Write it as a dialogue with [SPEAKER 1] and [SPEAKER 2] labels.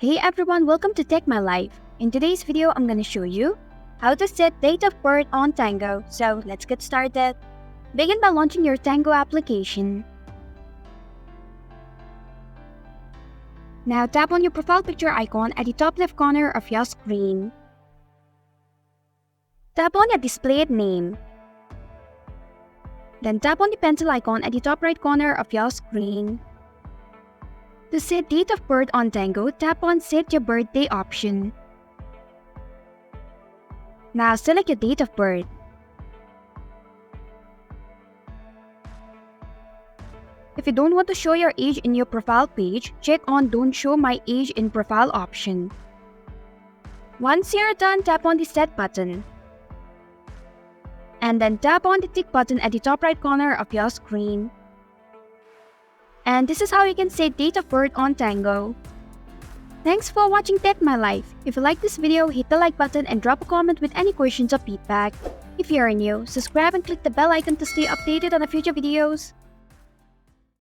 [SPEAKER 1] Hey everyone, welcome to Tech My Life. In today's video, I'm gonna show you how to set date of birth on Tango. So let's get started. Begin by launching your Tango application. Now tap on your profile picture icon at the top left corner of your screen. Tap on your displayed name. Then tap on the pencil icon at the top right corner of your screen. To set date of birth on Tango, tap on Set Your Birthday option. Now select your date of birth. If you don't want to show your age in your profile page, check on Don't Show My Age in Profile option. Once you're done, tap on the Set button. And then tap on the tick button at the top right corner of your screen. And this is how you can set date of birth on Tango. Thanks for watching Tech My Life. If you like this video, hit the like button and drop a comment with any questions or feedback. If you are new, subscribe and click the bell icon to stay updated on the future videos.